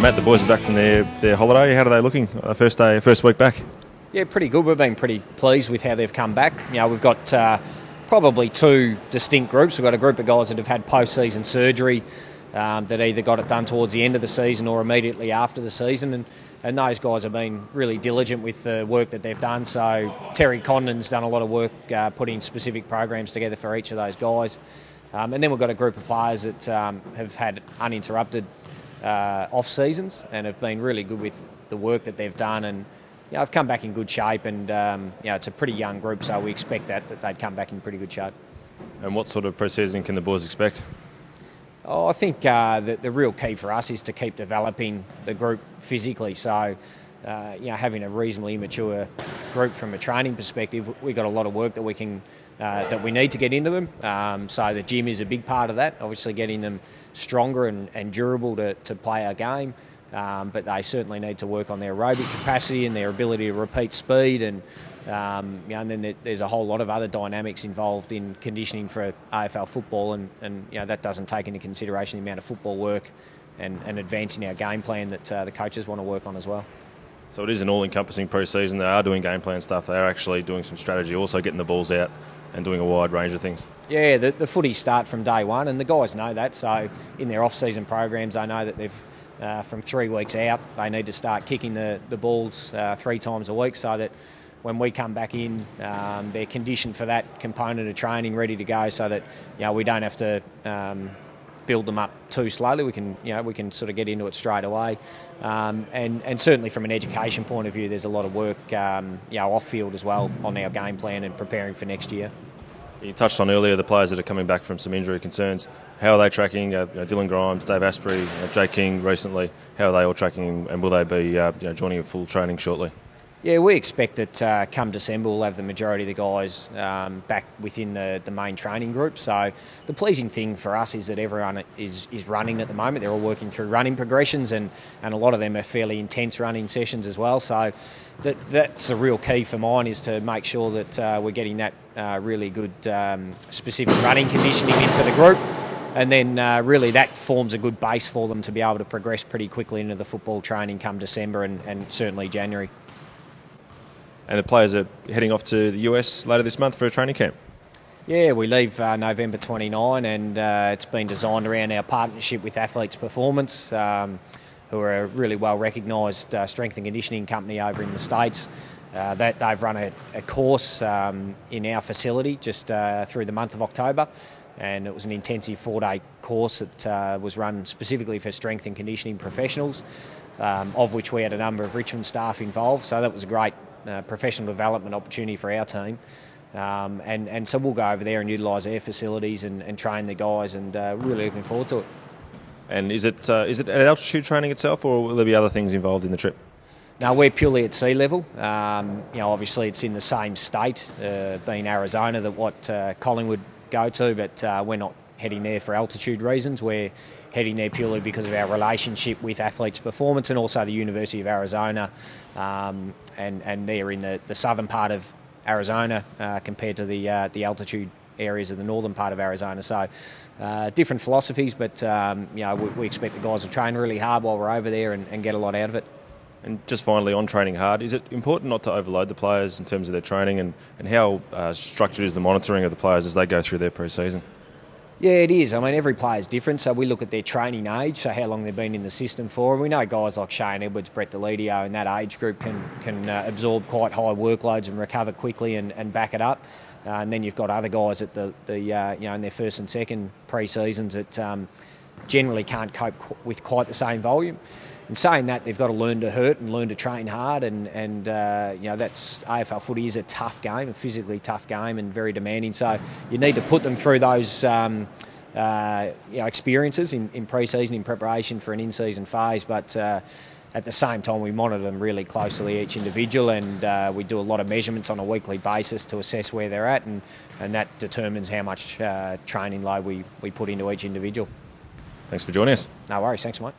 Matt, the boys are back from their holiday. How are they looking? First week back? Yeah, pretty good. We've been pretty pleased with how they've come back. You know, we've got probably two distinct groups. We've got a group of guys that have had post-season surgery that either got it done towards the end of the season or immediately after the season, and those guys have been really diligent with the work that they've done. So Terry Condon's done a lot of work putting specific programs together for each of those guys. And then we've got a group of players that have had uninterrupted off-seasons and have been really good with the work that they've done, and I've come back in good shape, and it's a pretty young group, so we expect that they'd come back in pretty good shape. And what sort of pre-season can the boys expect? Oh, I think the real key for us is to keep developing the group physically. So, having a reasonably immature group from a training perspective, we've got a lot of work that we need to get into them. So the gym is a big part of that. Obviously, getting them stronger and durable to play our game. But they certainly need to work on their aerobic capacity and their ability to repeat speed, and then there's a whole lot of other dynamics involved in conditioning for AFL football, and that doesn't take into consideration the amount of football work and advancing our game plan that the coaches want to work on as well. So it is an all-encompassing pre-season. They are doing game plan stuff. They are actually doing some strategy, also getting the balls out and doing a wide range of things. Yeah, the footies start from day one, and the guys know that. So in their off-season programs, they know that they've from 3 weeks out, they need to start kicking the balls 3 times a week, so that when we come back in, they're conditioned for that component of training, ready to go, so that we don't have to build them up too slowly. We can sort of get into it straight away, and certainly from an education point of view, there's a lot of work off field as well on our game plan and preparing for next year. You touched on earlier the players that are coming back from some injury concerns. How are they tracking? Dylan Grimes, Dave Asprey, Jake King recently. How are they all tracking, and will they be joining a full training shortly? Yeah, we expect that come December we'll have the majority of the guys back within the main training group. So the pleasing thing for us is that everyone is running at the moment. They're all working through running progressions, and a lot of them are fairly intense running sessions as well. So that's the real key for mine, is to make sure that we're getting that really good specific running conditioning into the group. And then really that forms a good base for them to be able to progress pretty quickly into the football training come December and certainly January. And the players are heading off to the US later this month for a training camp. Yeah, we leave November 29, and it's been designed around our partnership with Athletes Performance, who are a really well recognised strength and conditioning company over in the States. They've run a course in our facility just through the month of October, and it was an intensive 4-day course that was run specifically for strength and conditioning professionals, of which we had a number of Richmond staff involved. So that was a great professional development opportunity for our team, and so we'll go over there and utilise their facilities and train the guys, and really looking forward to it. And is it at altitude training itself, or will there be other things involved in the trip? No, we're purely at sea level. Obviously it's in the same state, being Arizona, that what Collingwood go to, but we're not heading there for altitude reasons. We're heading there purely because of our relationship with Athletes Performance and also the University of Arizona, and they're in the southern part of Arizona compared to the altitude areas of the northern part of Arizona. So different philosophies, but we expect the guys to train really hard while we're over there and get a lot out of it. And just finally, on training hard, is it important not to overload the players in terms of their training, and how structured is the monitoring of the players as they go through their pre-season? Yeah, it is. I mean, every player is different, so we look at their training age, so how long they've been in the system for. And we know guys like Shane Edwards, Brett Delidio in that age group can absorb quite high workloads and recover quickly and back it up. And then you've got other guys at the in their first and second pre-seasons that generally can't cope with quite the same volume. In saying that, they've got to learn to hurt and learn to train hard, and that's AFL footy is a tough game, a physically tough game, and very demanding. So you need to put them through those experiences in pre-season, in preparation for an in-season phase. But at the same time, we monitor them really closely, each individual, and we do a lot of measurements on a weekly basis to assess where they're at, and that determines how much training load we put into each individual. Thanks for joining us. No worries, thanks mate.